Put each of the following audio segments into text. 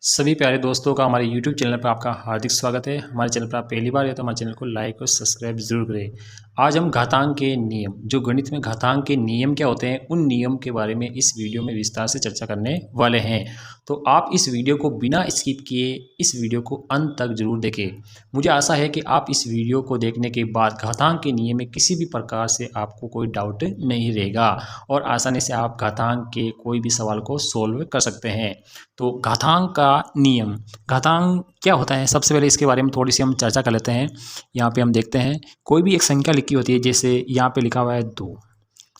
सभी प्यारे दोस्तों का हमारे YouTube चैनल पर आपका हार्दिक स्वागत है। हमारे चैनल पर आप पहली बार है तो हमारे चैनल को लाइक और सब्सक्राइब जरूर करें। आज हम घातांक के नियम, जो गणित में घातांक के नियम क्या होते हैं, उन नियम के बारे में इस वीडियो में विस्तार से चर्चा करने वाले हैं। तो आप इस वीडियो को बिना स्किप किए इस वीडियो को अंत तक जरूर देखें। मुझे आशा है कि आप इस वीडियो को देखने के बाद घातांक के नियम में किसी भी प्रकार से आपको कोई डाउट नहीं रहेगा और आसानी से आप घातांक के कोई भी सवाल को सोल्व कर सकते हैं। तो घातांक का नियम, घातांक क्या होता है, सबसे पहले इसके बारे में थोड़ी सी हम चर्चा कर लेते हैं। यहाँ पे हम देखते हैं कोई भी एक संख्या लिखी होती है, जैसे यहाँ पे लिखा हुआ है 2,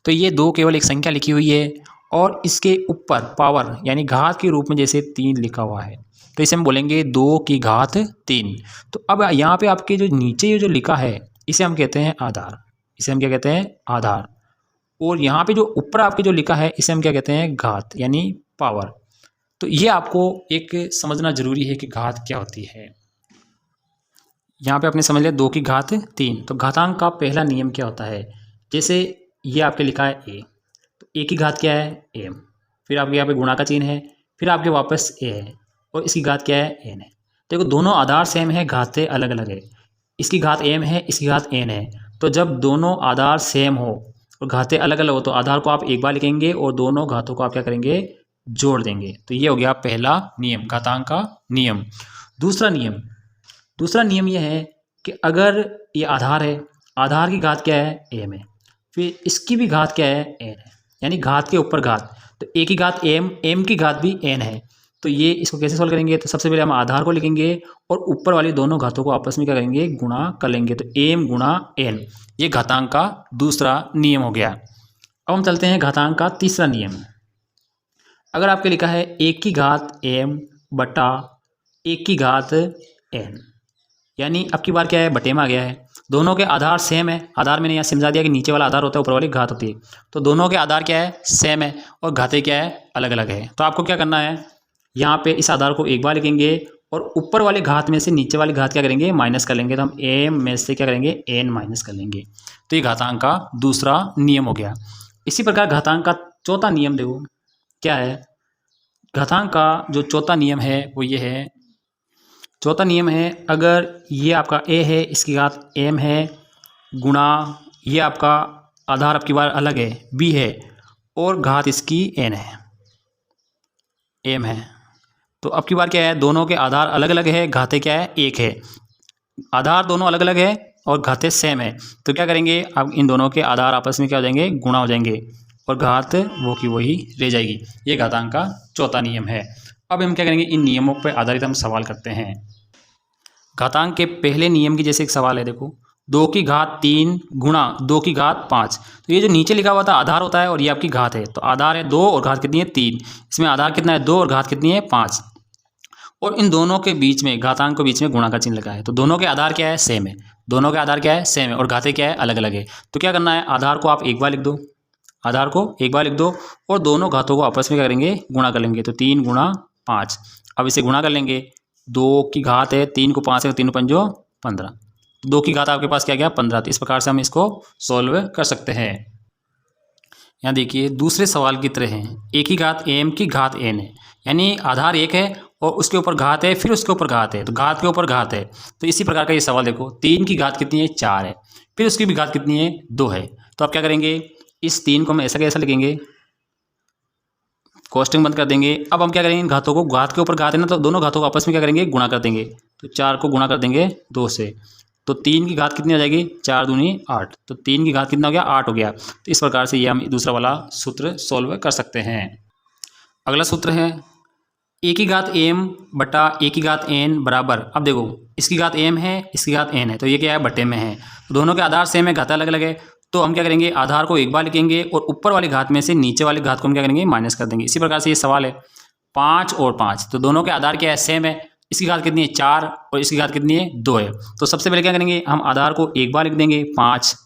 तो ये 2 केवल एक संख्या लिखी हुई है और इसके ऊपर पावर यानी घात के रूप में जैसे 3 लिखा हुआ है, तो इसे हम बोलेंगे 2 की घात 3। तो अब यहाँ पे आपके जो नीचे ये जो लिखा है इसे हम कहते हैं आधार, इसे हम क्या कहते हैं आधार। और यहाँ पे जो ऊपर आपके जो लिखा है इसे हम क्या कहते हैं घात यानी पावर। तो ये आपको एक समझना जरूरी है कि घात क्या होती है। यहाँ पे आपने समझ लिया 2 की घात 3। तो घातांक का पहला नियम क्या होता है, जैसे ये आपके लिखा है a, तो a की घात क्या है m, फिर आपके यहाँ पे गुणा का चिन्ह है, फिर आपके वापस a है और इसकी घात क्या है n है। देखो दोनों आधार सेम है, घातें अलग अलग है। इसकी घात m है, इसकी घात n है। तो जब दोनों आधार सेम हो और घातें अलग अलग हो तो आधार को आप एक बार लिखेंगे और दोनों घातों को आप क्या करेंगे जोड़ देंगे। तो ये हो गया पहला नियम, घातांक का नियम। दूसरा नियम यह है कि अगर ये आधार है, आधार की घात क्या है m है, फिर इसकी भी घात क्या है n है, यानी घात के ऊपर घात। तो a की घात m की घात भी n है। तो ये इसको कैसे सॉल्व करेंगे, तो सबसे पहले हम आधार को लिखेंगे और ऊपर वाली दोनों घातों को आपस में क्या करेंगे गुणा कर लेंगे। तो m गुणा n, ये घातांक का दूसरा नियम हो गया। अब हम चलते हैं घातांक का तीसरा नियम। अगर आपके लिखा है 1 की घात m बटा 1 की घात n, यानी अब की बार क्या है बटे में आ गया है। दोनों के आधार सेम है, आधार मैंने यहाँ समझा दिया कि नीचे वाला आधार होता है ऊपर वाली घात होती है। तो दोनों के आधार क्या है सेम है और घातें क्या है अलग अलग है। तो आपको क्या करना है, यहाँ पे इस आधार को एक बार लिखेंगे और ऊपर वाले घात में से नीचे वाली घात क्या करेंगे माइनस कर लेंगे। तो हम m में से क्या करेंगे n माइनस कर लेंगे। तो ये घातांक का दूसरा नियम हो गया। इसी प्रकार घातांक का चौथा नियम देखो क्या है। घातांक का जो चौथा नियम है वो ये है, चौथा नियम है अगर ये आपका a है, इसकी घात m है, गुणा ये आपका आधार अब की बार अलग है b है और घात इसकी n है m है। तो अब की बार क्या है, दोनों के आधार अलग अलग है, घातें क्या है एक है। आधार दोनों अलग अलग है और घातें सेम है। तो क्या करेंगे, अब इन दोनों के आधार आपस में क्या हो जाएंगे गुणा हो जाएंगे और घात वो की वही रह जाएगी। ये घातांक का चौथा नियम है। अब हम क्या करेंगे, इन नियमों पर आधारित हम सवाल करते हैं। घातांक के पहले नियम की जैसे एक सवाल है, देखो 2 की घात 3 गुणा 2 की घात 5। तो ये जो नीचे लिखा हुआ था आधार होता है और ये आपकी घात है। तो आधार है 2 और घात कितनी है 3, इसमें आधार कितना है 2 और घात कितनी है 5। और इन दोनों के बीच में घातांक के बीच में गुणा का चिन्ह लगा है। तो दोनों के आधार क्या है सेम है, दोनों के आधार क्या है सेम है और घातें क्या है अलग अलग है। तो क्या करना है, आधार को आप एक बार लिख दो, आधार को एक बार लिख दो और दोनों घातों को आपस में क्या करेंगे गुणा कर लेंगे। तो 3 गुणा 5, अब इसे गुणा कर लेंगे। 2 की घात है 3 को 5 है, 3 पंजो 15, 2 की घात आपके पास क्या गया 15। तो इस प्रकार से हम इसको सॉल्व कर सकते हैं। यहाँ देखिए दूसरे सवाल की तरह है, a की घात m की घात n है, यानी आधार एक है और उसके ऊपर घात है, फिर उसके ऊपर घात है, तो घात के ऊपर घात है। तो इसी प्रकार का ये सवाल देखो 3 की घात कितनी है 4 है, फिर उसकी भी घात कितनी है 2 है। तो आप क्या करेंगे, इस 3 को हम ऐसा कैसा लिखेंगे, कोष्टक बंद कर देंगे। अब हम क्या करेंगे, इन घातों को, घात के ऊपर घात है ना, तो दोनों घातों को आपस में क्या करेंगे गुणा कर देंगे। तो 4 को गुणा कर देंगे 2 से, तो 3 की घात कितनी हो जाएगी 4 दूनी 8। तो 3 की घात कितना हो गया 8 हो गया। तो इस प्रकार से ये हम दूसरा वाला सूत्र सॉल्व कर सकते हैं। अगला सूत्र है a की घात m बटा a की घात n बराबर, अब देखो इसकी घात m है, इसकी घात n है, तो ये क्या है बटे में है। दोनों के आधार सेम है, घातें अलग अलग है। तो हम क्या करेंगे, आधार को एक बार लिखेंगे और ऊपर वाली घात में से नीचे वाली घात को हम क्या करेंगे माइनस कर देंगे। इसी प्रकार से ये सवाल है 5 और 5, तो दोनों के आधार क्या है सेम है। इसकी घात कितनी है 4 और इसकी घात कितनी है 2 है। तो सबसे पहले क्या करेंगे, हम आधार को एक बार लिख देंगे 5।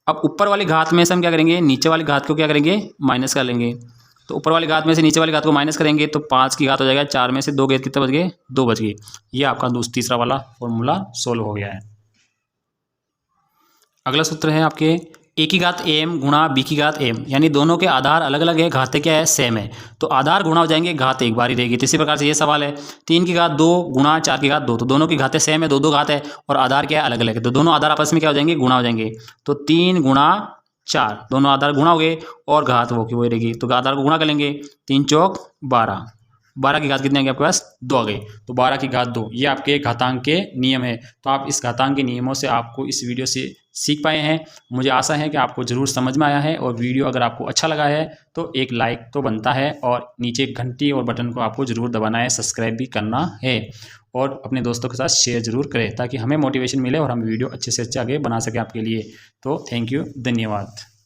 अब ऊपर वाली घात में से हम क्या करेंगे नीचे वाली घात को क्या करेंगे माइनस कर लेंगे। तो ऊपर वाली घात में से नीचे वाली घात को माइनस करेंगे तो 5 की घात हो जाएगा 4 में से 2 गए कितने बच गए 2 बच गए। ये आपका तीसरा वाला फॉर्मूला सोल्व हो गया है। अगला सूत्र है आपके ए की घात एम गुणा बी की घात एम, यानी दोनों के आधार अलग अलग है, घातें क्या है सेम है, तो आधार गुणा हो जाएंगे, घात एक बार ही रहेगी। तो इसी प्रकार से ये सवाल है 3 की घात 2 गुणा 4 की घात 2, तो दोनों की घातें सेम है, दो घात है और आधार क्या है अलग अलग है, तो दोनों आधार आपस में क्या हो जाएंगे गुणा हो जाएंगे। तो 3 गुणा 4 दोनों आधार गुणा हो गए और घात वो की वही रहेगी, तो आधार को गुणा कर लेंगे, 3 चौक 12, 12 की घात कितने आएंगे आपके पास 2 आ गई, तो 12 की घात 2। ये आपके घातांक के नियम है। तो आप इस घातांक के नियमों से आपको इस वीडियो से सीख पाए हैं। मुझे आशा है कि आपको ज़रूर समझ में आया है, और वीडियो अगर आपको अच्छा लगा है तो एक लाइक तो बनता है, और नीचे घंटी और बटन को आपको ज़रूर दबाना है, सब्सक्राइब भी करना है, और अपने दोस्तों के साथ शेयर ज़रूर करें ताकि हमें मोटिवेशन मिले और हम वीडियो अच्छे से अच्छे आगे बना सकें आपके लिए। तो थैंक यू, धन्यवाद।